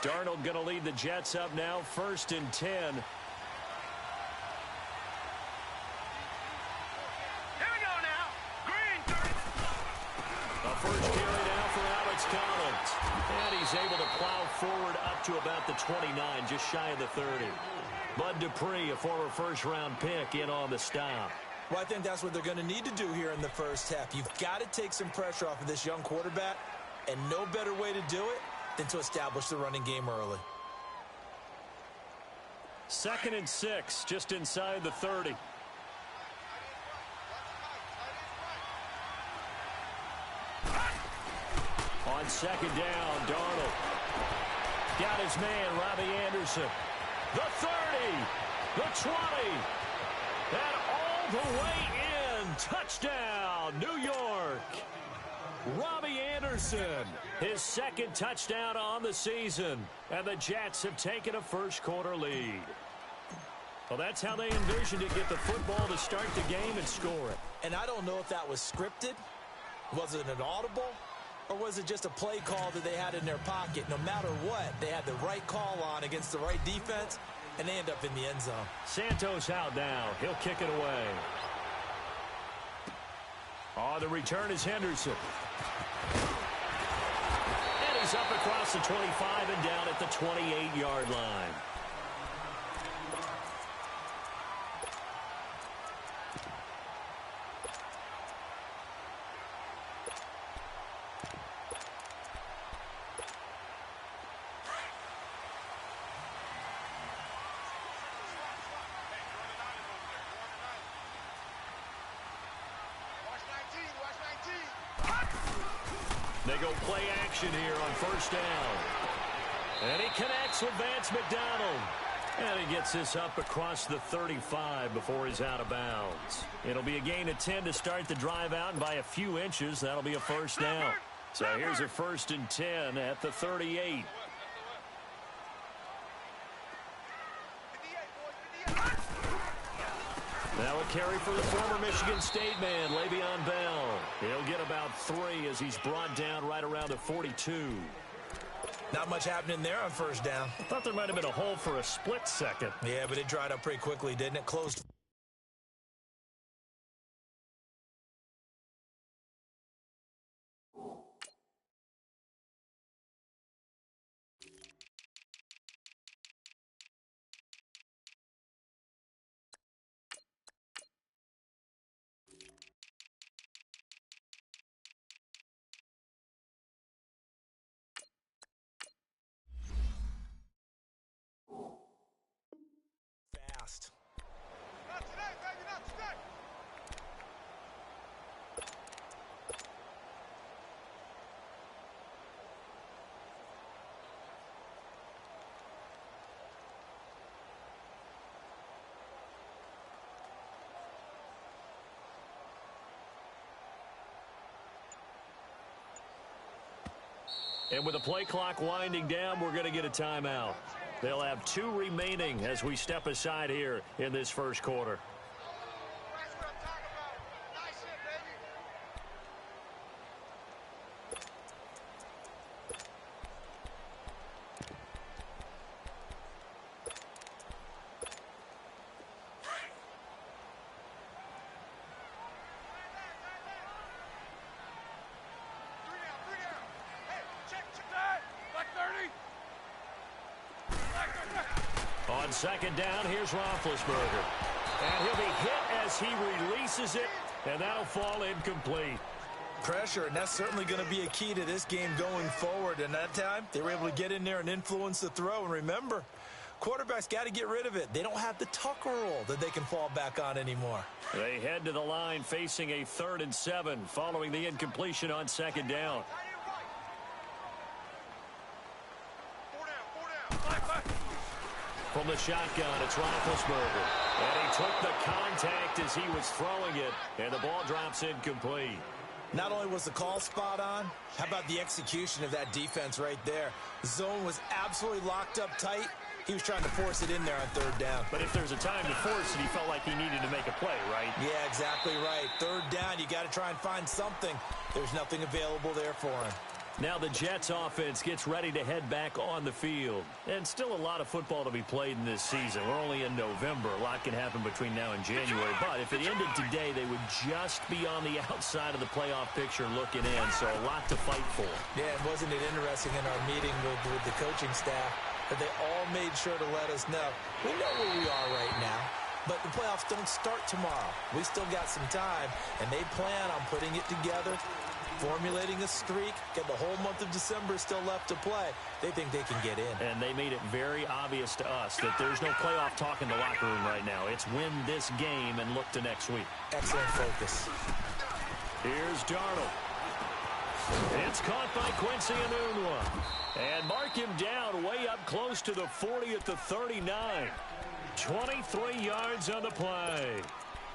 Darnold going to lead the Jets up now, 1st and 10. Here we go now. Green 30. A first carry now for Alex Collins. And he's able to plow forward up to about the 29, just shy of the 30. Bud Dupree, a former first-round pick, in on the stop. Well, I think that's what they're going to need to do here in the first half. You've got to take some pressure off of this young quarterback, and no better way to do it than to establish the running game early. 2nd and 6, just inside the 30. On 2nd down, Darnold. Got his man, Robbie Anderson. The 30, the 20, and all the way in. Touchdown, New York. Robbie Anderson, his 2nd touchdown on the season. And the Jets have taken a first-quarter lead. Well, that's how they envisioned to get the football to start the game and score it. And I don't know if that was scripted. Was it an audible? Or was it just a play call that they had in their pocket? No matter what, they had the right call on against the right defense, and they end up in the end zone. Santos out now. He'll kick it away. On the return is Henderson. And he's up across the 25 and down at the 28-yard line. They go play action here on 1st down. And he connects with Vance McDonald. And he gets this up across the 35 before he's out of bounds. It'll be a gain of 10 to start the drive out, and by a few inches, that'll be a 1st down. So here's a 1st and 10 at the 38. Now a carry for the former Michigan State man, Le'Veon Bell. He'll get about 3 as he's brought down right around the 42. Not much happening there on 1st down. I thought there might have been a hole for a split second. Yeah, but it dried up pretty quickly, didn't it? Closed. Fast. Not today, baby, not today. And with the play clock winding down, we're going to get a timeout. They'll have 2 remaining as we step aside here in this first quarter. That's what I'm talking about. Nice hit, baby. Three down. Hey, check that. Black 30. Black 30. On 2nd down, here's Roethlisberger. And he'll be hit as he releases it, and that'll fall incomplete. Pressure, and that's certainly going to be a key to this game going forward. And that time, they were able to get in there and influence the throw. And remember, quarterbacks got to get rid of it. They don't have the Tucker rule that they can fall back on anymore. They head to the line facing a 3rd and 7 following the incompletion on 2nd down. Four down. Black. From the shotgun, it's Roethlisberger. And he took the contact as he was throwing it, and the ball drops incomplete. Not only was the call spot on, how about the execution of that defense right there? The zone was absolutely locked up tight. He was trying to force it in there on 3rd down. But if there's a time to force it, he felt like he needed to make a play, right? Yeah, exactly right. 3rd down, you got to try and find something. There's nothing available there for him. Now the Jets offense gets ready to head back on the field. And still a lot of football to be played in this season. We're only in November. A lot can happen between now and January. But if it ended today, they would just be on the outside of the playoff picture looking in. So a lot to fight for. Yeah, and wasn't it interesting in our meeting with the coaching staff that they all made sure to let us know, we know where we are right now, but the playoffs don't start tomorrow. We still got some time, and they plan on putting it together, formulating a streak, get the whole month of December still left to play. They think they can get in. And they made it very obvious to us that there's no playoff talk in the locker room right now. It's win this game and look to next week. Excellent focus. Here's Darnold. It's caught by Quincy Enunwa. And mark him down way up close to the 40 at the 39. 23 yards on the play.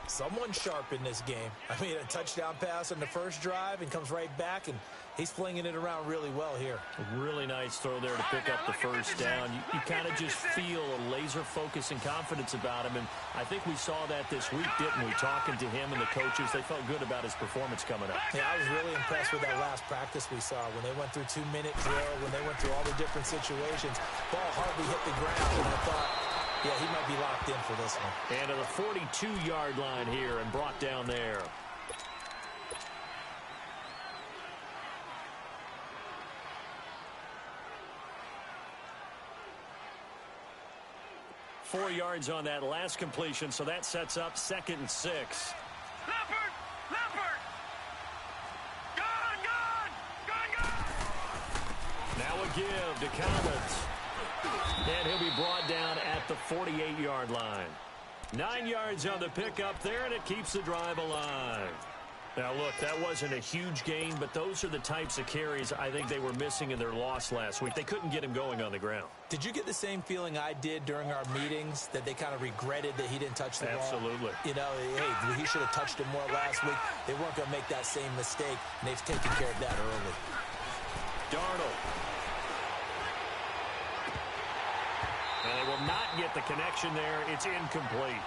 Someone sharp in this game. I mean, a touchdown pass on the first drive and comes right back, and he's flinging it around really well here. Really nice throw there to pick up the first down. You kind of just feel a laser focus and confidence about him, and I think we saw that this week, didn't we? Talking to him and the coaches, they felt good about his performance coming up. Yeah, I was really impressed with that last practice we saw when they went through 2-minute drill, when they went through all the different situations. Ball hardly hit the ground, and I thought, yeah, he might be locked in for this one. And to the 42-yard line here and brought down there. Four yards on that last completion, so that sets up 2nd and 6. Leopard! Leopard! Gone! Now a give to Collins. And he'll be brought down at the 48-yard line. 9 yards on the pickup there, and it keeps the drive alive. Now, look, that wasn't a huge gain, but those are the types of carries I think they were missing in their loss last week. They couldn't get him going on the ground. Did you get the same feeling I did during our meetings, that they kind of regretted that he didn't touch the ball? Absolutely. You know, hey, he should have touched it more last week. They weren't going to make that same mistake, and they've taken care of that early. Darnold. And they will not get the connection there. It's incomplete.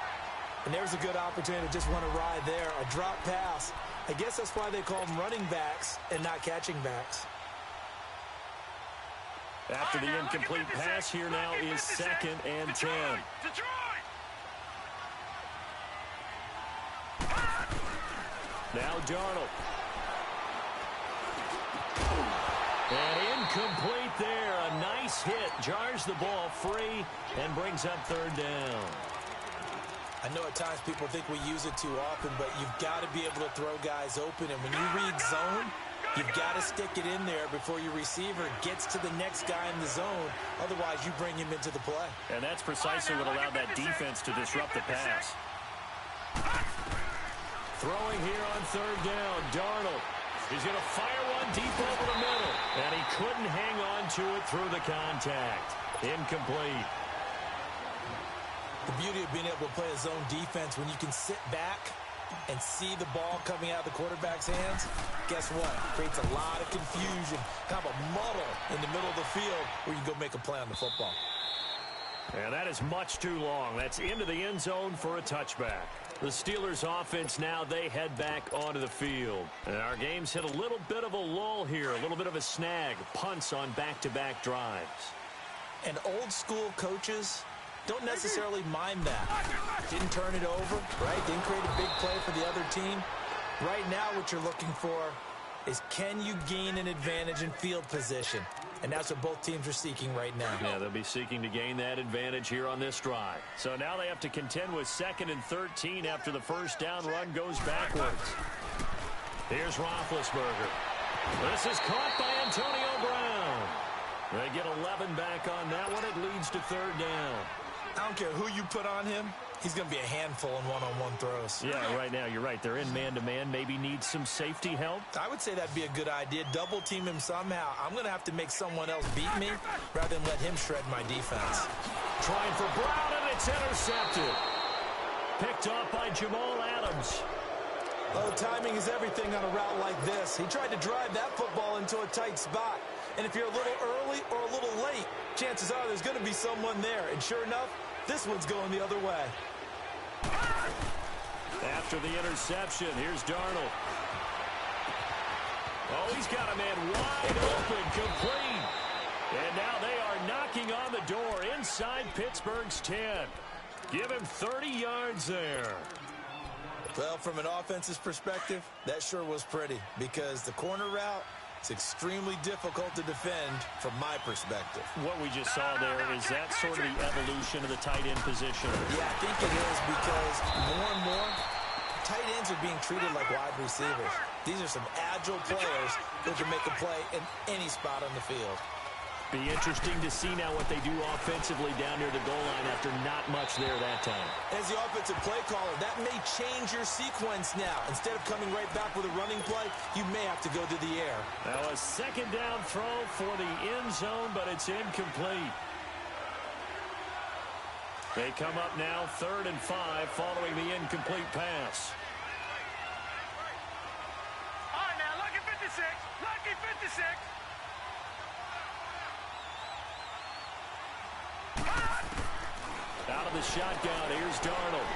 And there's a good opportunity to just want to ride there. A drop pass. I guess that's why they call them running backs and not catching backs. After the incomplete pass, here now is 2nd and 10. Now Darnold. And incomplete there. A nice hit. Jars the ball free and brings up 3rd down. I know at times people think we use it too often, but you've got to be able to throw guys open. And when you read zone, you've got to stick it in there before your receiver gets to the next guy in the zone. Otherwise, you bring him into the play. And that's precisely what allowed that defense to disrupt the pass. Throwing here on 3rd down, Darnold. He's going to fire one deep over the middle. And he couldn't hang on to it through the contact. Incomplete. The beauty of being able to play a zone defense, when you can sit back and see the ball coming out of the quarterback's hands, guess what? Creates a lot of confusion, kind of a muddle in the middle of the field where you can go make a play on the football. And that is much too long. That's into the end zone for a touchback. The Steelers offense now, they head back onto the field. And our game's hit a little bit of a lull here, a little bit of a snag. Punts on back-to-back drives. And old school coaches don't necessarily mind that. Didn't turn it over, right? Didn't create a big play for the other team. Right now what you're looking for is, can you gain an advantage in field position? And that's what both teams are seeking right now. Yeah, they'll be seeking to gain that advantage here on this drive. So now they have to contend with 2nd and 13 after the first down run goes backwards. Here's Roethlisberger. This is caught by Antonio Brown. They get 11 back on that one. It leads to 3rd down. I don't care who you put on him. He's going to be a handful in one-on-one throws. Yeah, right now, you're right. They're in man-to-man. Maybe need some safety help. I would say that'd be a good idea. Double team him somehow. I'm going to have to make someone else beat me rather than let him shred my defense. Trying for Brown, and it's intercepted. Picked off by Jamal Adams. Oh, timing is everything on a route like this. He tried to drive that football into a tight spot. And if you're a little early or a little late, chances are there's going to be someone there. And sure enough, this one's going the other way. After the interception, here's Darnold. Oh, he's got a man wide open, complete. And now they are knocking on the door inside Pittsburgh's 10. Give him 30 yards there. Well, from an offensive perspective, that sure was pretty because the corner route is extremely difficult to defend from my perspective. What we just saw there, is that sort of the evolution of the tight end position? Yeah, I think it is because more and more, tight ends are being treated like wide receivers. These are some agile players who can make a play in any spot on the field. Be interesting to see now what they do offensively down near the goal line after not much there that time. As the offensive play caller, that may change your sequence now. Instead of coming right back with a running play, you may have to go to the air. Now a second down throw for the end zone, but it's incomplete. They come up now 3rd and 5 following the incomplete pass. All right, now, lucky 56. Lucky 56. Out of the shotgun, here's Darnold.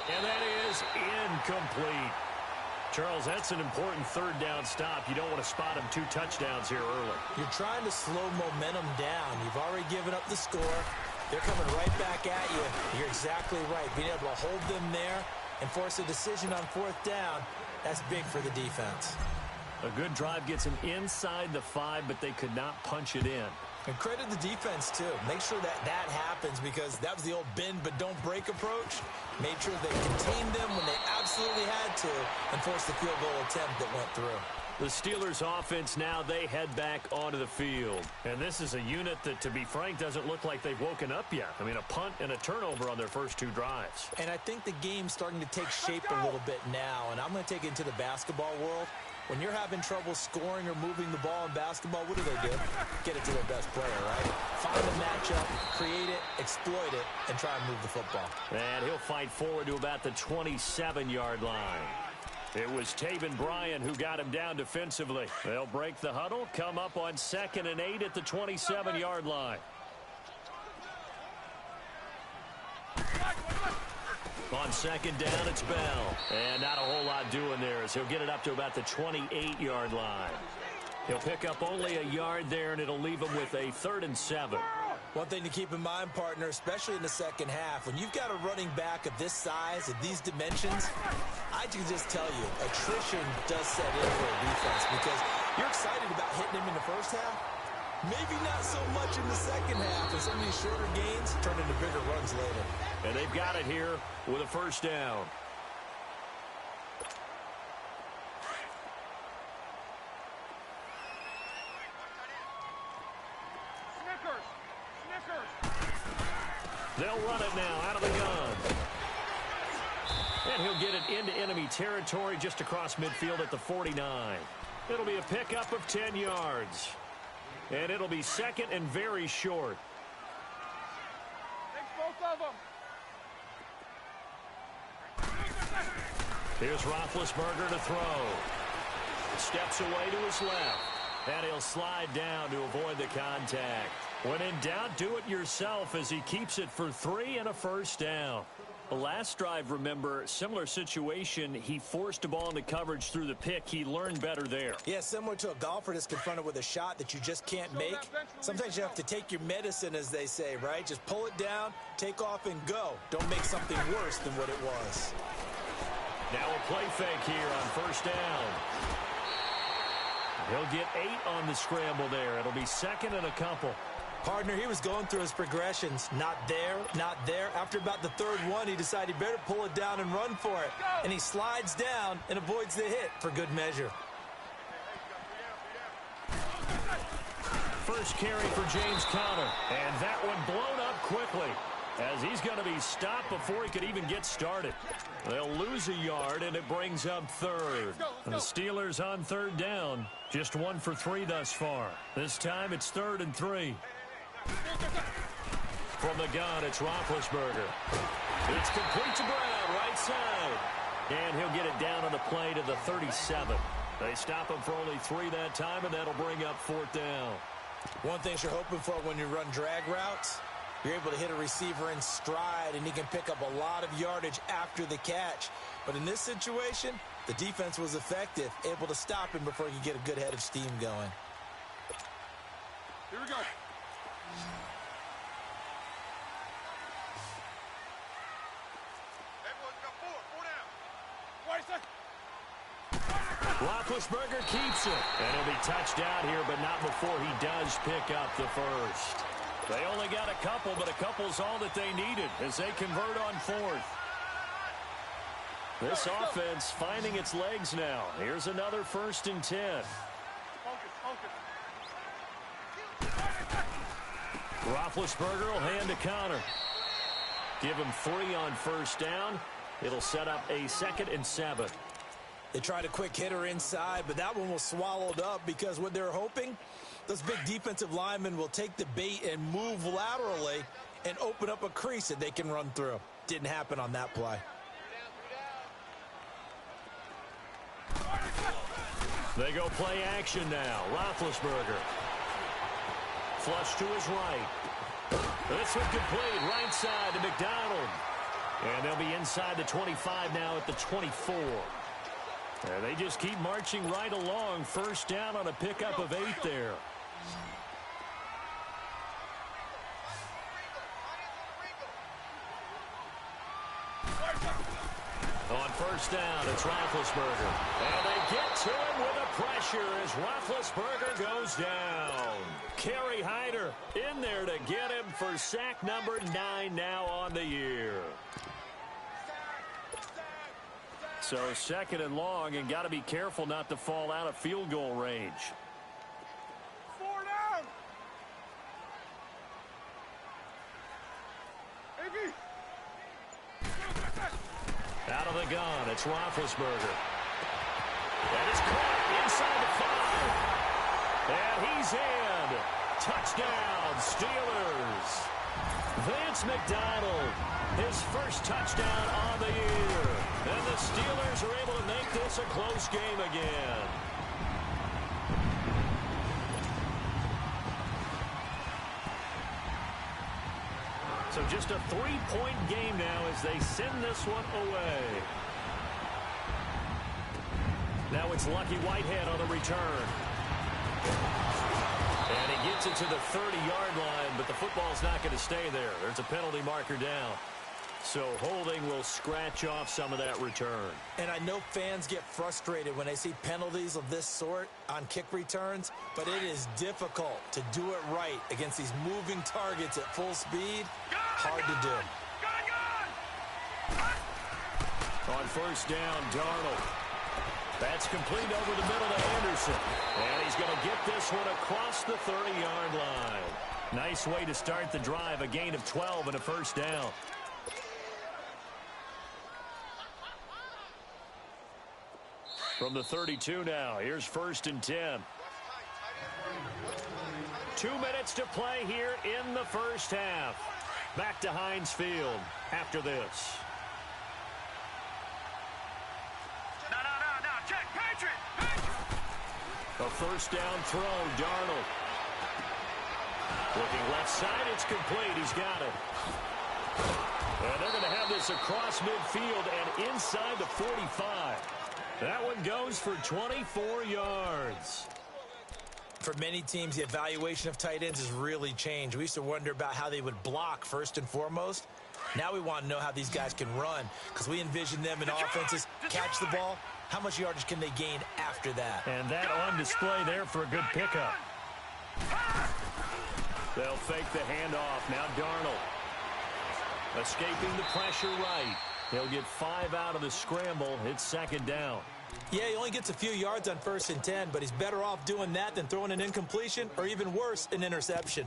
And that is incomplete. Charles, that's an important 3rd down stop. You don't want to spot him 2 touchdowns here early. You're trying to slow momentum down. You've already given up the score. They're coming right back at you. You're exactly right. Being able to hold them there and force a decision on 4th down, that's big for the defense. A good drive gets them inside the 5, but they could not punch it in. And credit the defense, too. Make sure that that happens because that was the old bend but don't break approach. Made sure they contained them when they absolutely had to and forced the field goal attempt that went through. The Steelers offense now, they head back onto the field. And this is a unit that, to be frank, doesn't look like they've woken up yet. I mean, a punt and a turnover on their first 2 drives. And I think the game's starting to take shape a little bit now. And I'm going to take it into the basketball world. When you're having trouble scoring or moving the ball in basketball, what do? Get it to their best player, right? Find a matchup, create it, exploit it, and try and move the football. And he'll fight forward to about the 27-yard line. It was Taven Bryan who got him down defensively. They'll break the huddle, come up on 2nd and 8 at the 27-yard line. On 2nd down, it's Bell. And not a whole lot doing there as he'll get it up to about the 28-yard line. He'll pick up only a yard there, and it'll leave him with a 3rd and 7. One thing to keep in mind, partner, especially in the second half, when you've got a running back of this size, of these dimensions, I can just tell you, attrition does set in for a defense because you're excited about hitting him in the first half. Maybe not so much in the second half, and some of these shorter gains turn into bigger runs later. And they've got it here with a 1st down. They'll run it now out of the gun. And he'll get it into enemy territory just across midfield at the 49. It'll be a pickup of 10 yards. And it'll be 2nd and very short. Takes both of them. Here's Roethlisberger to throw. Steps away to his left. And he'll slide down to avoid the contact. When in doubt, do it yourself as he keeps it for 3 and a 1st down. The last drive, remember, similar situation. He forced a ball into coverage through the pick. He learned better there. Yeah, similar to a golfer that's confronted with a shot that you just can't make. Sometimes you have to take your medicine, as they say, right? Just pull it down, take off, and go. Don't make something worse than what it was. Now a play fake here on 1st down. He'll get 8 on the scramble there. It'll be 2nd and a couple. Partner, he was going through his progressions. Not there, not there. After about the 3rd one, he decided he better pull it down and run for it. And he slides down and avoids the hit for good measure. First carry for James Conner. And that one blown up quickly as he's going to be stopped before he could even get started. They'll lose a yard, and it brings up 3rd. And the Steelers on 3rd down. Just 1 for 3 thus far. This time it's 3rd and 3. From the gun, it's Roethlisberger. It's complete to Brown, right side. And he'll get it down on the play to the 37. They stop him for only 3 that time, and that'll bring up 4th down. One thing you're hoping for when you run drag routes, You're able to hit a receiver in stride, and he can pick up a lot of yardage after the catch. But in this situation, the defense was effective, able to stop him before he could get a good head of steam going. Here we go. Everyone's got four down. Roethlisberger keeps it. And he'll be touched out here, but not before he does pick up the first. They only got a couple, but a couple's all that they needed as they convert on fourth. This offense finding its legs now. Here's another 1st and 10. Roethlisberger will hand a counter. Give him 3 on 1st down. It'll set up a 2nd and 7. They tried a quick hitter inside, but that one was swallowed up because what they're hoping, those big defensive linemen will take the bait and move laterally and open up a crease that they can run through. Didn't happen on that play. They go play action now. Roethlisberger. Flush to his right. This one complete. Right side to McDonald. And they'll be inside the 25 now at the 24. And they just keep marching right along. 1st down on a pickup of 8 there. On 1st down, it's Roethlisberger. And they get to him with the pressure as Roethlisberger goes down. Kerry Hyder in there to get him for sack number 9 now on the year. So 2nd and long, and got to be careful not to fall out of field goal range. 4 down. AB. Out of the gun, it's Roethlisberger. That is caught inside the 5. And he's in. Touchdown, Steelers. Vance McDonald, his 1st touchdown on the year. And the Steelers are able to make this a close game again. So just a 3-point game now as they send this one away. Now it's Lucky Whitehead on the return. And he gets it to the 30-yard line, but the football's not going to stay there. There's a penalty marker down. So holding will scratch off some of that return. And I know fans get frustrated when they see penalties of this sort on kick returns, but it is difficult to do it right against these moving targets at full speed. Hard to do. On 1st down, Darnold. That's complete over the middle to Anderson. And he's going to get this one across the 30-yard line. Nice way to start the drive, a gain of 12 and a 1st down. From the 32 now, here's 1st and 10. 2 minutes to play here in the 1st half. Back to Heinz Field after this. No. Check. Patriot. A 1st down throw, Darnold. Looking left side, it's complete. He's got it. And they're going to have this across midfield and inside the 45. That one goes for 24 yards. For many teams, the evaluation of tight ends has really changed. We used to wonder about how they would block first and foremost. Now we want to know how these guys can run because we envision them in offenses catch the ball. How much yardage can they gain after that? And that on display there for a good pickup. They'll fake the handoff. Now Darnold. Escaping the pressure right. He'll get 5 out of the scramble. It's 2nd down. Yeah, he only gets a few yards on 1st and 10, but he's better off doing that than throwing an incompletion or even worse, an interception.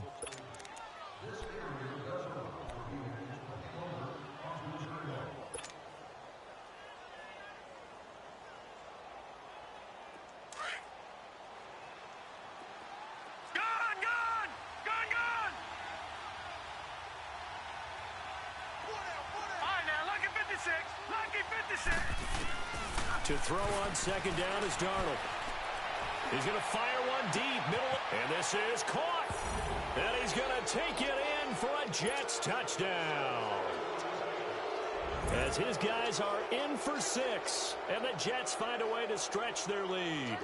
To throw on 2nd down is Darnold. He's going to fire one deep, middle, and this is caught. And he's going to take it in for a Jets touchdown. As his guys are in for 6, and the Jets find a way to stretch their lead.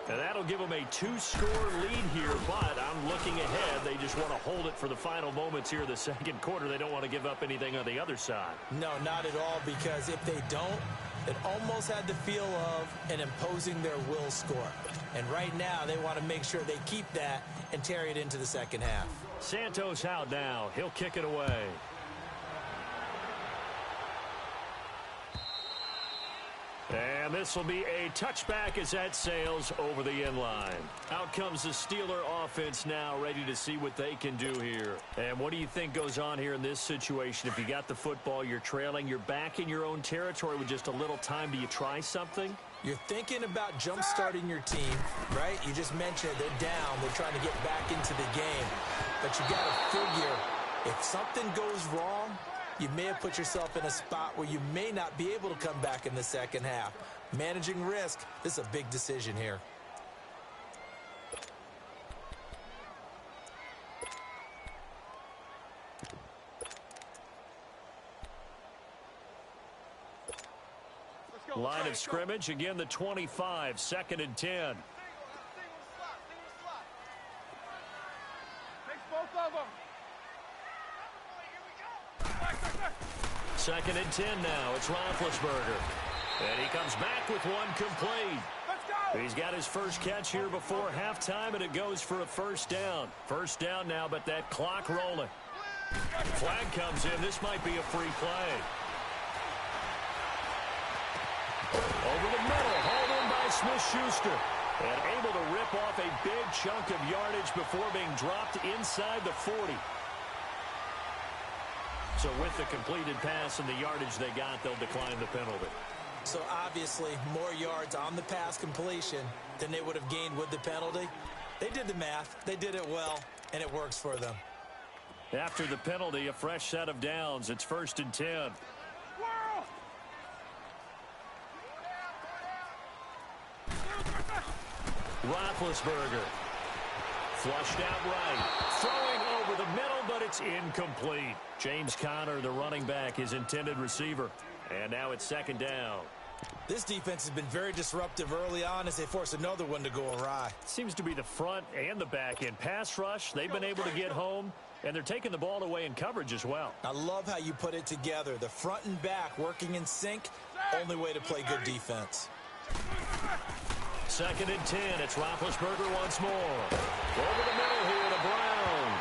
And that'll give them a 2-score lead here, but I'm looking ahead. They just want to hold it for the final moments here in the second quarter. They don't want to give up anything on the other side. No, not at all, because if they don't, it almost had the feel of an imposing their will score. And right now, they want to make sure they keep that and carry it into the second half. Santos out now. He'll kick it away. And this will be a touchback as that sails over the end line. Out comes the Steeler offense now, ready to see what they can do here. And what do you think goes on here in this situation? If you got the football, you're trailing, you're back in your own territory with just a little time. Do you try something? You're thinking about jump-starting your team, right? You just mentioned they're down. They're trying to get back into the game. But you got to figure, if something goes wrong, you may have put yourself in a spot where you may not be able to come back in the second half. Managing risk, this is a big decision here. Line of scrimmage, again the 25, 2nd and 10. Takes both of them. 2nd and 10 now. It's Roethlisberger. And he comes back with one complete. Let's go. He's got his first catch here before halftime, and it goes for a first down. First down now, but that clock rolling. Flag comes in. This might be a free play. Over the middle, hauled in by Smith-Schuster. And able to rip off a big chunk of yardage before being dropped inside the 40. So with the completed pass and the yardage they got, they'll decline the penalty. So obviously, more yards on the pass completion than they would have gained with the penalty. They did the math. They did it well, and it works for them. After the penalty, a fresh set of downs. It's 1st and 10. Roethlisberger. Flushed out right. Throwing over the middle, but it's incomplete. James Conner, the running back, his intended receiver. And now it's 2nd down. This defense has been very disruptive early on as they force another one to go awry. Seems to be the front and the back end. Pass rush, they've been able to get home, and they're taking the ball away in coverage as well. I love how you put it together. The front and back working in sync, only way to play good defense. 2nd and 10. It's Roethlisberger once more. Over the middle here to Brown.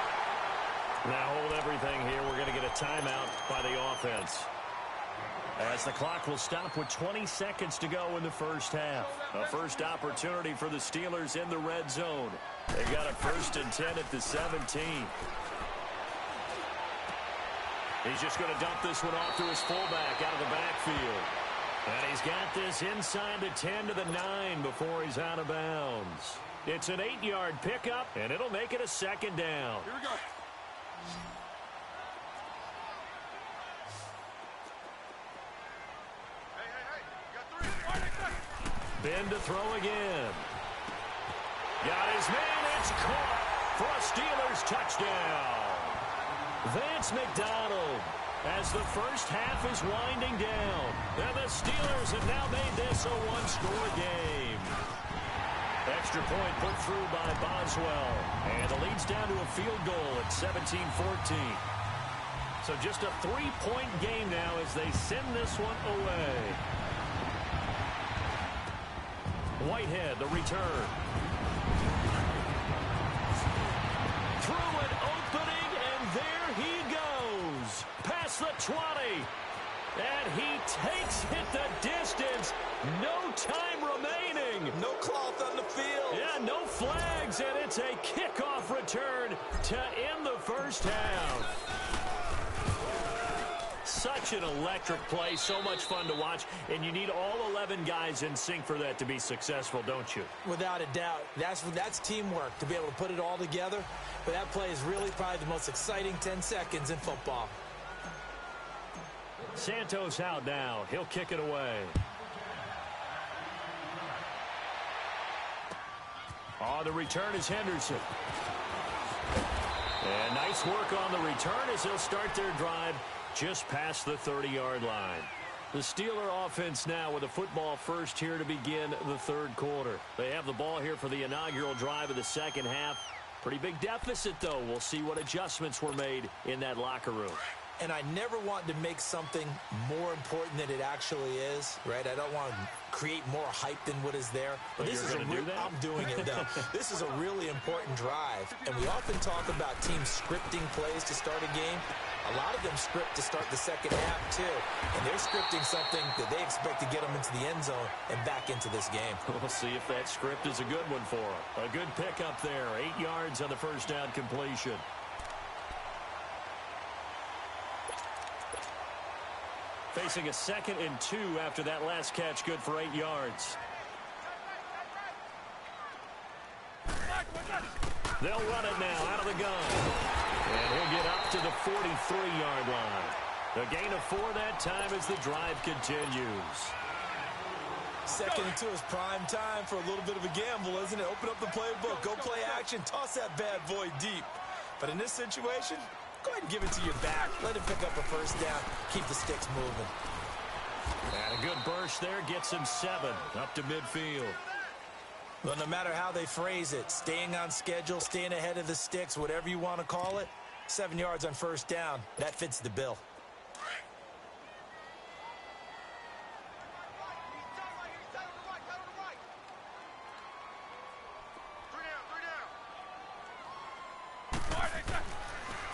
Now hold everything here. We're going to get a timeout by the offense. As the clock will stop with 20 seconds to go in the first half. A first opportunity for the Steelers in the red zone. They've got a 1st and 10 at the 17. He's just going to dump this one off to his fullback out of the backfield. And he's got this inside the 10 to the 9 before he's out of bounds. It's an 8-yard pickup, and it'll make it a 2nd down. Here we go. Hey. You got 3. Ben to throw again. Got his man. It's caught for a Steelers touchdown. Vance McDonald. As the first half is winding down, and the Steelers have now made this a one-score game. Extra point put through by Boswell, and the lead's down to a field goal at 17-14. So just a 3-point game now as they send this one away. Whitehead, the return. Through an opening, and there he goes. Past the 20. And he takes it the distance. No time remaining. No cloth on the field. Yeah, no flags, and it's a kickoff return to end the first half. Such an electric play, so much fun to watch, and you need all 11 guys in sync for that to be successful, don't you? Without a doubt. That's teamwork, to be able to put it all together. But that play is really probably the most exciting 10 seconds in football. Santos out now. He'll kick it away. Oh, the return is Henderson. And nice work on the return as they'll start their drive just past the 30-yard line. The Steeler offense now with a football first here to begin the third quarter. They have the ball here for the inaugural drive of the second half. Pretty big deficit, though. We'll see what adjustments were made in that locker room. And I never want to make something more important than it actually is, right? I don't want to create more hype than what is there. But this is I'm doing it, though. This is a really important drive. And we often talk about teams scripting plays to start a game. A lot of them script to start the second half, too. And they're scripting something that they expect to get them into the end zone and back into this game. We'll see if that script is a good one for them. A good pickup there. 8 yards on the first down completion. Facing a 2nd and 2 after that last catch, good for 8 yards. They'll run it now out of the gun. And he'll get up to the 43-yard line. The gain of 4 that time as the drive continues. 2nd and 2 is prime time for a little bit of a gamble, isn't it? Open up the playbook, go play action, toss that bad boy deep. But in this situation, go ahead and give it to your back. Let him pick up a first down. Keep the sticks moving. And a good burst there gets him 7 up to midfield. Well, no matter how they phrase it, staying on schedule, staying ahead of the sticks, whatever you want to call it, 7 yards on first down, that fits the bill.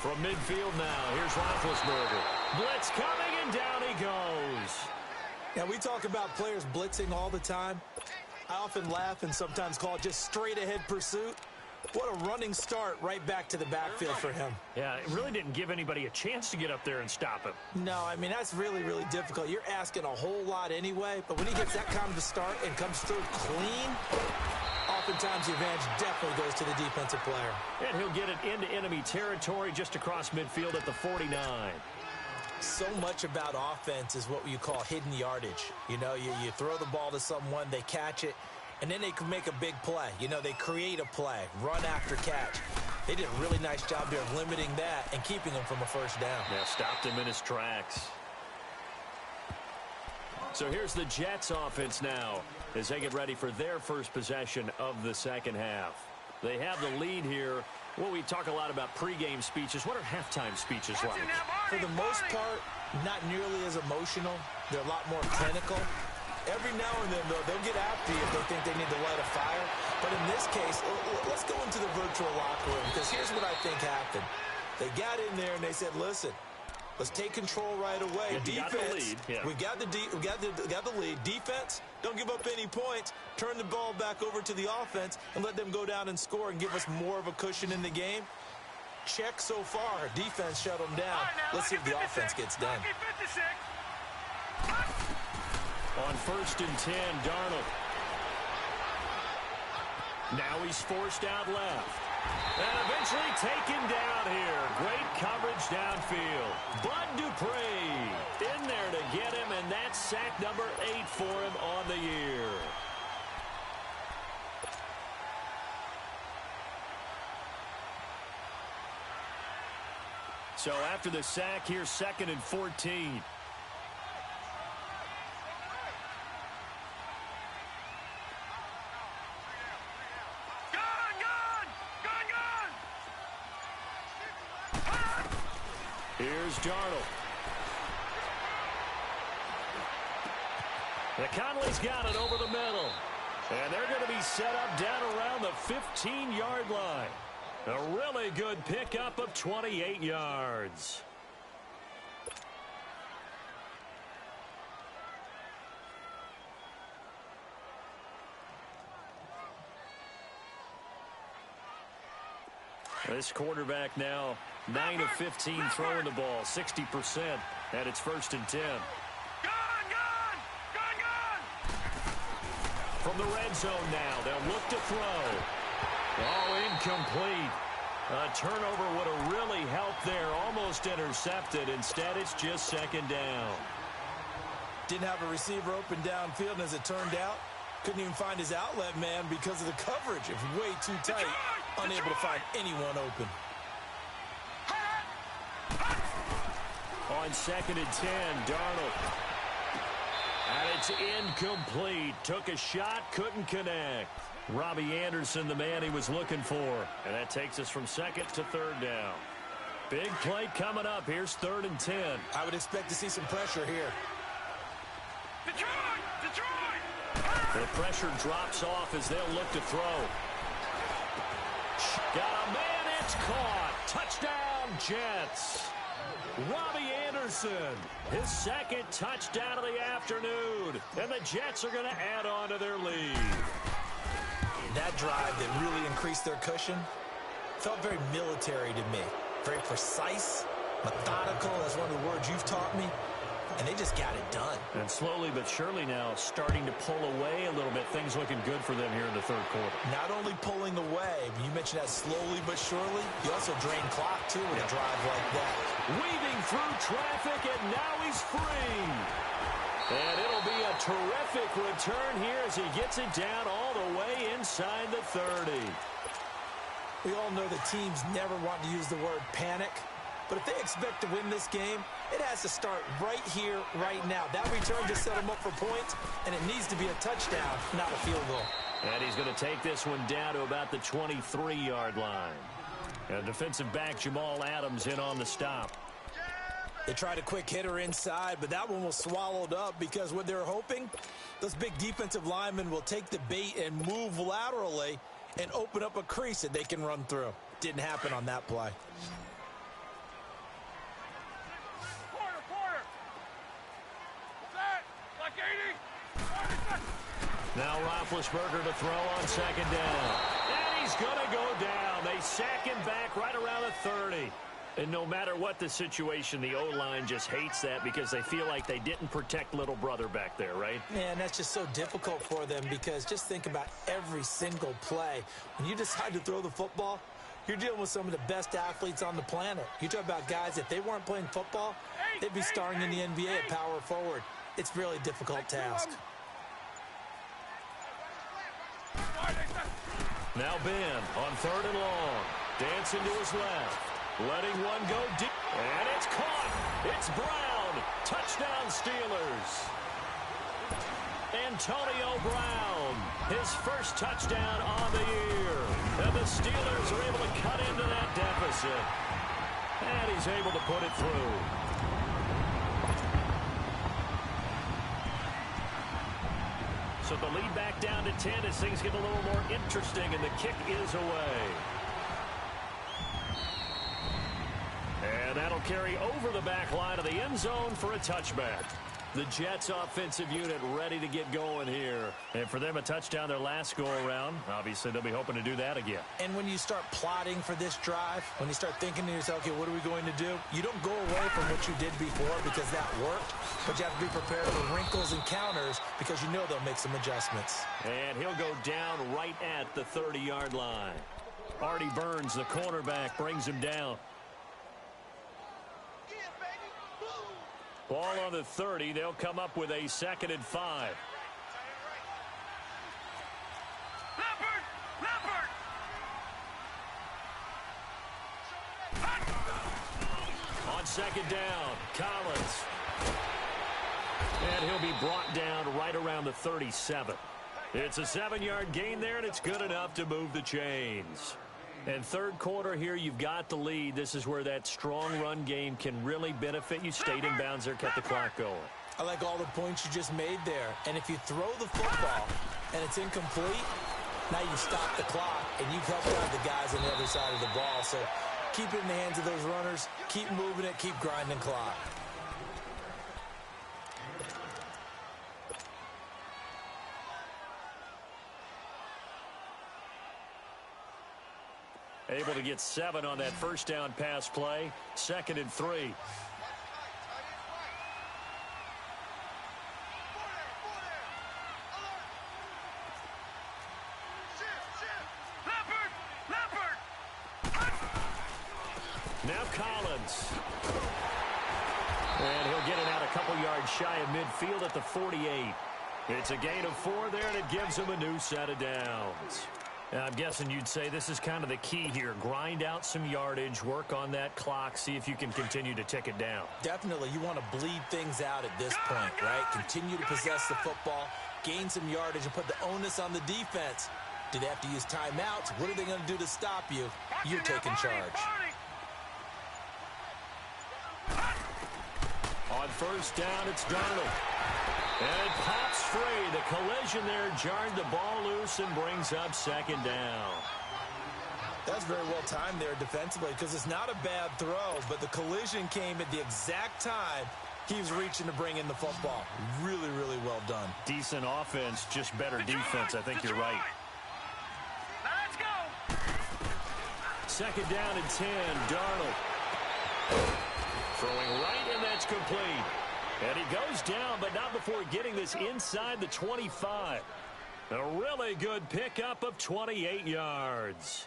From midfield now, here's Roethlisberger. Blitz coming, and down he goes. Now, we talk about players blitzing all the time. I often laugh and sometimes call it just straight-ahead pursuit. What a running start right back to the backfield for him. Yeah, it really didn't give anybody a chance to get up there and stop him. No, I mean, that's really, really difficult. You're asking a whole lot anyway, but when he gets that kind of a start and comes through clean, oftentimes the advantage definitely goes to the defensive player. And he'll get it into enemy territory just across midfield at the 49. So much about offense is what you call hidden yardage. You know, you throw the ball to someone, they catch it, and then they can make a big play. You know, they create a play, run after catch. They did a really nice job there of limiting that and keeping him from a first down. Yeah, stopped him in his tracks. So here's the Jets offense now as they get ready for their first possession of the second half. They have the lead here. Well, we talk a lot about pregame speeches. What are halftime speeches like? For the most part, not nearly as emotional. They're a lot more clinical. Every now and then, though, they'll get after you if they think they need to light a fire. But in this case, let's go into the virtual locker room, because here's what I think happened. They got in there and they said, listen, let's take control right away. Defense, we got the lead. Defense, don't give up any points. Turn the ball back over to the offense and let them go down and score and give us more of a cushion in the game. Check so far. Defense shut them down. Let's see if the offense gets done. On 1st and 10, Darnold. Now he's forced out left. And eventually taken down here. Great coverage downfield. Bud Dupree in there to get him, and that's sack number 8 for him on the year. So after the sack, here's 2nd and 14. Here's Darnold. The Conley's got it over the middle. And they're going to be set up down around the 15-yard line. A really good pickup of 28 yards. This quarterback now 9 of 15 throwing the ball, 60%, and it's 1st and 10. From the red zone now, they'll look to throw. Oh, incomplete. A turnover would have really helped there, almost intercepted. Instead, it's just 2nd down. Didn't have a receiver open downfield, and as it turned out, couldn't even find his outlet man because of the coverage. It was way too tight, unable to find anyone open. On 2nd and 10, Darnold. And it's incomplete. Took a shot, couldn't connect. Robbie Anderson, the man he was looking for. And that takes us from 2nd to 3rd down. Big play coming up. Here's 3rd and 10. I would expect to see some pressure here. The pressure drops off as they'll look to throw. Got a man, it's caught. Touchdown, Jets. Robbie Anderson, his 2nd touchdown of the afternoon. And the Jets are going to add on to their lead. That drive that really increased their cushion felt very military to me. Very precise, methodical, that's one of the words you've taught me. And they just got it done. And slowly but surely now starting to pull away a little bit. Things looking good for them here in the 3rd quarter. Not only pulling away, but you mentioned that slowly but surely. You also drain clock, too, with a drive like that. Weaving through traffic, and now he's free. And it'll be a terrific return here as he gets it down all the way inside the 30. We all know that teams never want to use the word panic. But if they expect to win this game, it has to start right here, right now. That return just set them up for points, and it needs to be a touchdown, not a field goal. And he's going to take this one down to about the 23-yard line. And defensive back Jamal Adams in on the stop. They tried a quick hitter inside, but that one was swallowed up because what they're hoping, those big defensive linemen will take the bait and move laterally and open up a crease that they can run through. Didn't happen on that play. Now Roethlisberger to throw on 2nd down. And he's going to go down. They sack him back right around the 30. And no matter what the situation, the O-line just hates that because they feel like they didn't protect little brother back there, right? Man, that's just so difficult for them because just think about every single play. When you decide to throw the football, you're dealing with some of the best athletes on the planet. You talk about guys, if they weren't playing football, they'd be starring in the NBA at power forward. It's a really difficult task. Now Ben on 3rd and long. Dancing to his left. Letting one go deep. And it's caught. It's Brown. Touchdown Steelers. Antonio Brown. His first touchdown on the year. And the Steelers are able to cut into that deficit. And he's able to put it through. So the lead back down to 10 as things get a little more interesting, and the kick is away. And that'll carry over the back line of the end zone for a touchback. The Jets offensive unit ready to get going here. And for them, a touchdown their last go-around. Obviously, they'll be hoping to do that again. And when you start plotting for this drive, when you start thinking to yourself, okay, what are we going to do? You don't go away from what you did before because that worked. But you have to be prepared for wrinkles and counters because you know they'll make some adjustments. And he'll go down right at the 30-yard line. Artie Burns, the cornerback, brings him down. Ball on the 30. They'll come up with a 2nd and 5. On 2nd down, Collins. And he'll be brought down right around the 37. It's a 7-yard gain there, and it's good enough to move the chains. And 3rd quarter here, you've got the lead. This is where that strong run game can really benefit you. Stayed in bounds there, kept the clock going. I like all the points you just made there. And if you throw the football and it's incomplete, now you stop the clock and you've helped out the guys on the other side of the ball. So keep it in the hands of those runners. Keep moving it. Keep grinding clock. Able to get 7 on that first down pass play. 2nd and 3. Now Collins. And he'll get it out a couple yards shy of midfield at the 48. It's a gain of 4 there, and it gives him a new set of downs. I'm guessing you'd say this is kind of the key here. Grind out some yardage, work on that clock, see if you can continue to tick it down. Definitely, you want to bleed things out at this point, right? Continue to possess the football, gain some yardage, and put the onus on the defense. Do they have to use timeouts? What are they going to do to stop you? You're taking charge. On first down, it's Darnold. And it pops free. The collision there jarred the ball loose and brings up second down. That's very well timed there defensively because it's not a bad throw, but the collision came at the exact time he was reaching to bring in the football. Really, really well done. Decent offense, just better defense. I think you're right. Let's go. Second down and 10, Darnold. Throwing right, and that's complete. And he goes down, but not before getting this inside the 25. A really good pickup of 28 yards.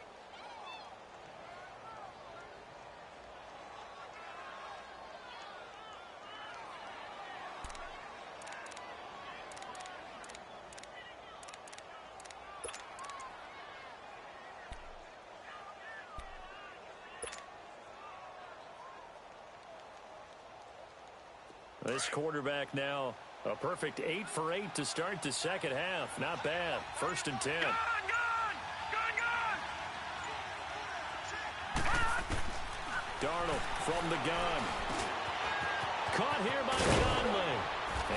This quarterback now a perfect 8 for 8 to start the second half. Not bad. First and 10. Darnold from the gun. Caught here by Conley.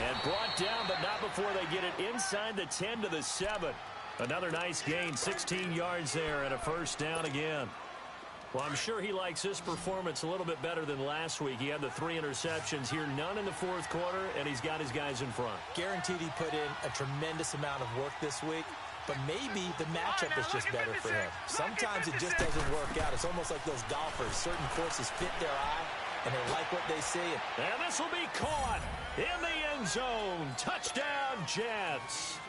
And brought down, but not before they get it inside the 10 to the 7. Another nice gain, 16 yards there and a first down again. Well, I'm sure he likes this performance a little bit better than last week. He had the 3 interceptions here, none in the fourth quarter, and he's got his guys in front. Guaranteed he put in a tremendous amount of work this week, but maybe the matchup is just better for him. Sometimes it just doesn't work out. It's almost like those golfers. Certain courses fit their eye, and they like what they see. And this will be caught in the end zone. Touchdown, Jets.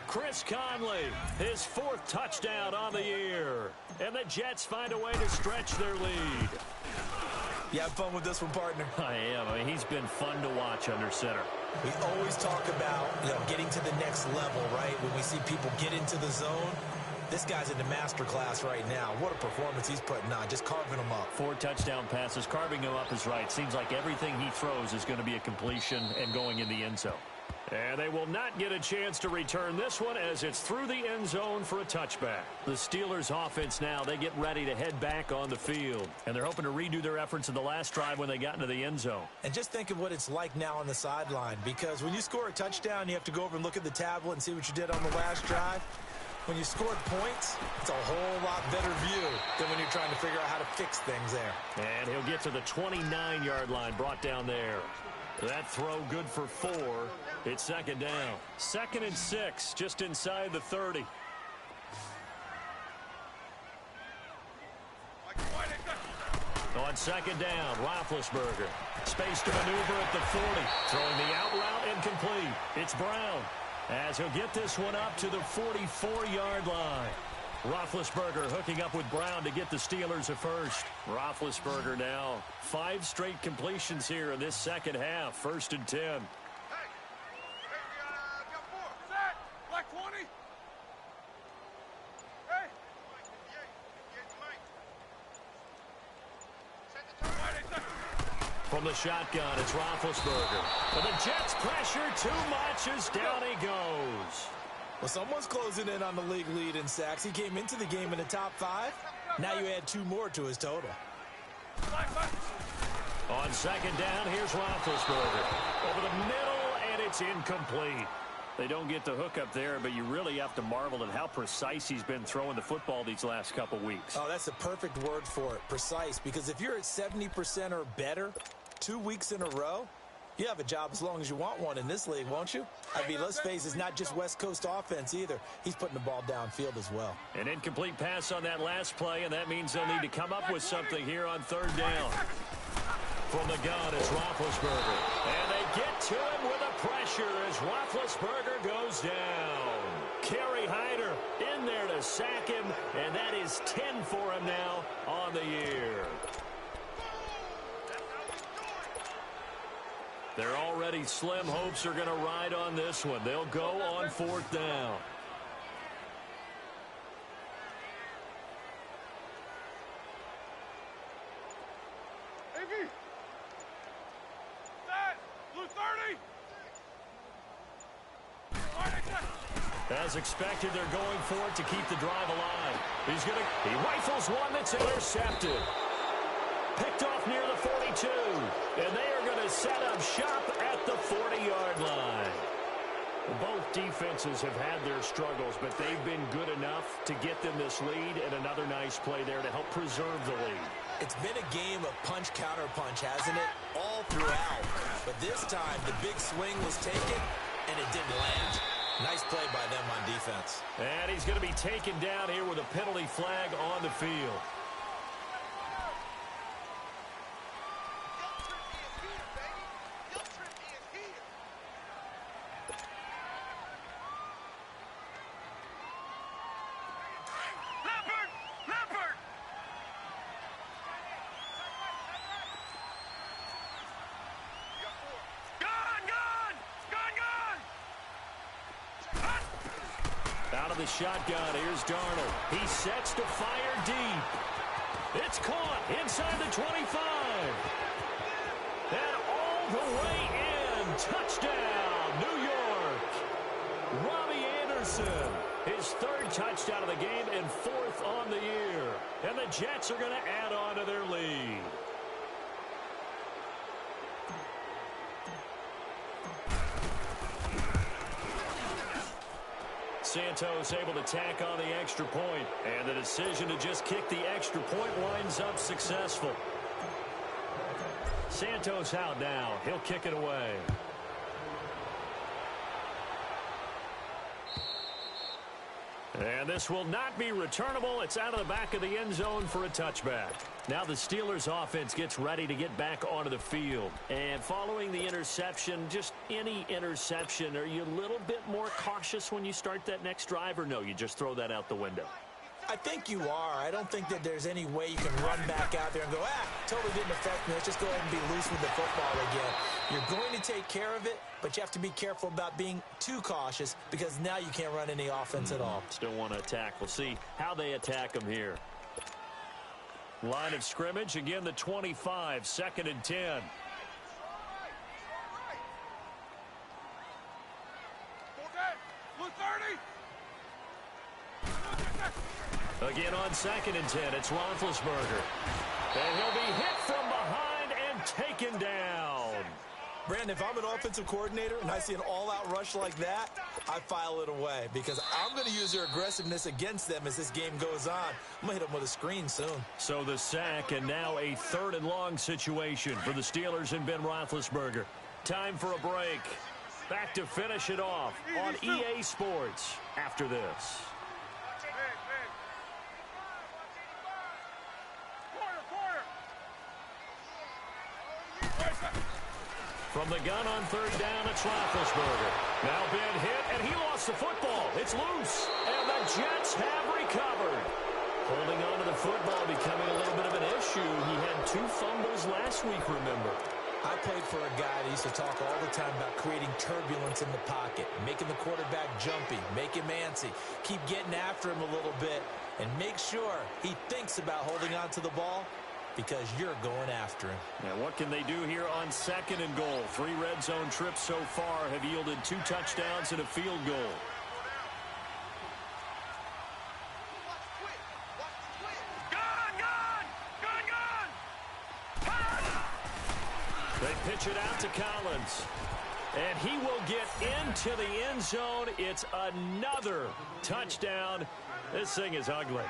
Chris Conley, his 4th touchdown on the year. And the Jets find a way to stretch their lead. You have fun with this one, partner? I am. I mean, he's been fun to watch under center. We always talk about, getting to the next level, right? When we see people get into the zone, this guy's in the master class right now. What a performance he's putting on, just carving them up. 4 touchdown passes. Carving them up is right. Seems like everything he throws is going to be a completion and going in the end zone. And they will not get a chance to return this one as it's through the end zone for a touchback. The Steelers offense now, they get ready to head back on the field. And they're hoping to redo their efforts in the last drive when they got into the end zone. And just think of what it's like now on the sideline, because when you score a touchdown, you have to go over and look at the tablet and see what you did on the last drive. When you scored points, it's a whole lot better view than when you're trying to figure out how to fix things there. And he'll get to the 29-yard line, brought down there. That throw good for 4. It's second down. 2nd and 6, just inside the 30. On second down, Roethlisberger. Space to maneuver at the 40. Throwing the out route incomplete. It's Brown, as he'll get this one up to the 44-yard line. Roethlisberger hooking up with Brown to get the Steelers a first. Roethlisberger now 5 straight completions here in this second half. 1st and 10. Got 4. Set. Black 20. Hey. From the shotgun, it's Roethlisberger. But the Jets pressure too much as down he goes. Well, someone's closing in on the league lead in sacks. He came into the game in the top 5. Now you add 2 more to his total. On second down, here's Roethlisberger. Over the middle, and it's incomplete. They don't get the hook up there, but you really have to marvel at how precise he's been throwing the football these last couple weeks. Oh, that's the perfect word for it, precise, because if you're at 70% or better 2 weeks in a row, you have a job as long as you want one in this league, won't you? I mean, let's face it, it's not just West Coast offense either. He's putting the ball downfield as well. An incomplete pass on that last play, and that means they'll need to come up with something here on 3rd down. From the gun, it's Roethlisberger. And they get to him with a pressure as Roethlisberger goes down. Kerry Hyder in there to sack him, and that is 10 for him now on the year. Their already slim hopes are going to ride on this one. They'll go on 4th down. As expected, they're going for it to keep the drive alive. He rifles one that's intercepted. Picked off near the 42. And they are going to set up shop at the 40-yard line. Both defenses have had their struggles, but they've been good enough to get them this lead, and another nice play there to help preserve the lead. It's been a game of punch-counter-punch, hasn't it? All throughout. But this time, the big swing was taken, and it didn't land. Nice play by them on defense. And he's going to be taken down here with a penalty flag on the field. Out of the shotgun, here's Darnold. He sets to fire deep. It's caught inside the 25. And all the way in. Touchdown, New York. Robbie Anderson, his third touchdown of the game and fourth on the year. And the Jets are going to add on to their lead. Santos able to tack on the extra point, and the decision to just kick the extra point winds up successful. Santos out now. He'll kick it away. And this will not be returnable. It's out of the back of the end zone for a touchback. Now the Steelers offense gets ready to get back onto the field. And following the interception, just any interception, are you a little bit more cautious when you start that next drive, or no, you just throw that out the window? I think you are. I don't think that there's any way you can run back out there and go, totally didn't affect me. Let's just go ahead and be loose with the football again. You're going to take care of it, but you have to be careful about being too cautious because now you can't run any offense at all. Still want to attack. We'll see how they attack them here. Line of scrimmage, again, the 25, 2nd and 10. Again on 2nd and 10, it's Roethlisberger. And he'll be hit from behind and taken down. Brandon, if I'm an offensive coordinator and I see an all-out rush like that, I file it away because I'm going to use their aggressiveness against them as this game goes on. I'm going to hit them with a screen soon. So the sack, and now a 3rd and long situation for the Steelers and Ben Roethlisberger. Time for a break. Back to finish it off on EA Sports after this. From the gun on 3rd down, it's Roethlisberger. Now Ben hit, and he lost the football. It's loose, and the Jets have recovered. Holding on to the football becoming a little bit of an issue. He had 2 fumbles last week, remember. I played for a guy that used to talk all the time about creating turbulence in the pocket, making the quarterback jumpy, make him antsy, keep getting after him a little bit, and make sure he thinks about holding on to the ball because you're going after him. Now, what can they do here on 2nd and goal? 3 red zone trips so far have yielded 2 touchdowns and a field goal. They pitch it out to Collins. And he will get into the end zone. It's another touchdown. This thing is ugly.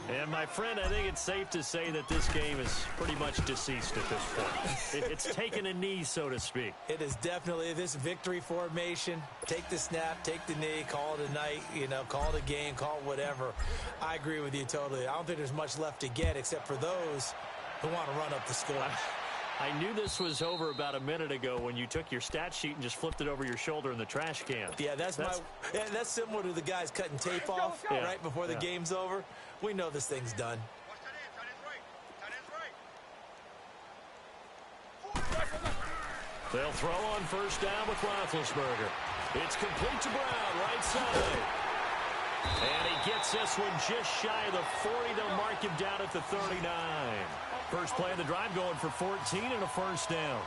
And, my friend, I think it's safe to say that this game is pretty much deceased at this point. It's taken a knee, so to speak. It is definitely this victory formation. Take the snap, take the knee, call it a night, call it a game, call it whatever. I agree with you totally. I don't think there's much left to get except for those who want to run up the score. I knew this was over about a minute ago when you took your stat sheet and just flipped it over your shoulder in the trash can. Yeah, that's similar to the guys cutting tape off right before the game's over. We know this thing's done. They'll throw on 1st down with Roethlisberger. It's complete to Brown, right side. And he gets this one just shy of the 40. They'll mark him down at the 39. First play of the drive going for 14 and a 1st down.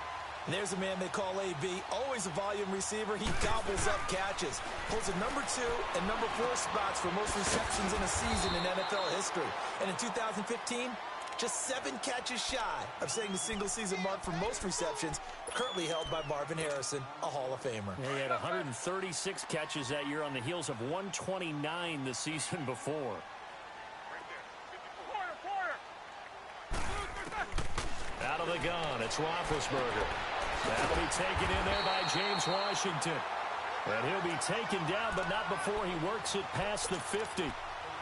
And there's a man they call AB, always a volume receiver. He gobbles up catches. Holds a number 2 and number 4 spots for most receptions in a season in NFL history. And in 2015, just 7 catches shy of setting the single-season mark for most receptions, currently held by Marvin Harrison, a Hall of Famer. He had 136 catches that year on the heels of 129 the season before. Out of the gun, it's Roethlisberger. That'll be taken in there by James Washington. And he'll be taken down, but not before he works it past the 50.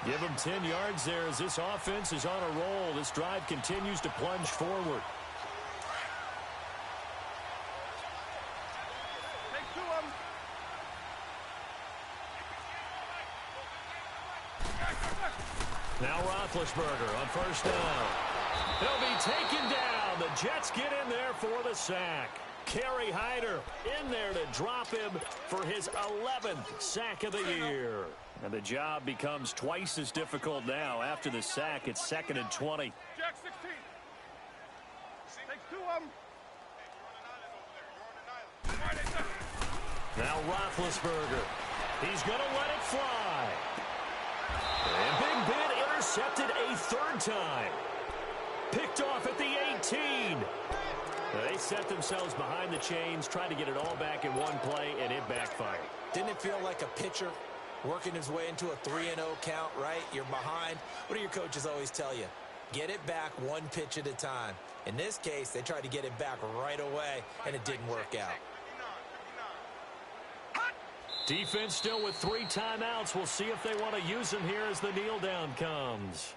Give him 10 yards there as this offense is on a roll. This drive continues to plunge forward. Take 2 of them. Now Roethlisberger on first down. He'll be taken down. The Jets get in there for the sack. Kerry Hyder in there to drop him for his 11th sack of the year. And the job becomes twice as difficult now. After the sack, it's 2nd and 20. Jack 16. Take 2 of them. Now Roethlisberger. He's going to let it fly. And Big Ben intercepted a 3rd time. Picked off at the 18. They set themselves behind the chains, tried to get it all back in one play, and it backfired. Didn't it feel like a pitcher working his way into a 3-0 count, right? You're behind. What do your coaches always tell you? Get it back 1 pitch at a time. In this case, they tried to get it back right away, and it didn't work out. Defense still with 3 timeouts. We'll see if they want to use them here as the kneel down comes.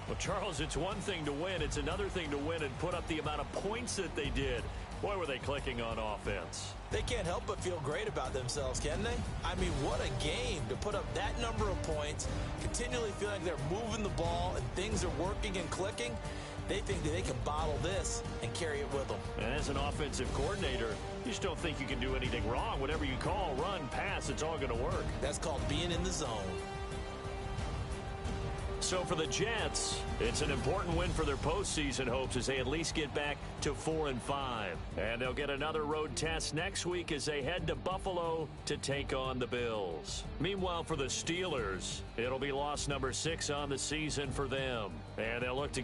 Well, Charles, it's one thing to win. It's another thing to win and put up the amount of points that they did. Boy, were they clicking on offense. They can't help but feel great about themselves, can they? I mean, what a game to put up that number of points, continually feeling like they're moving the ball and things are working and clicking. They think that they can bottle this and carry it with them. And as an offensive coordinator, you just don't think you can do anything wrong. Whatever you call, run, pass, it's all going to work. That's called being in the zone. So for the Jets, it's an important win for their postseason hopes as they at least get back to 4-5. And they'll get another road test next week as they head to Buffalo to take on the Bills. Meanwhile, for the Steelers, it'll be loss number 6 on the season for them. And they'll look to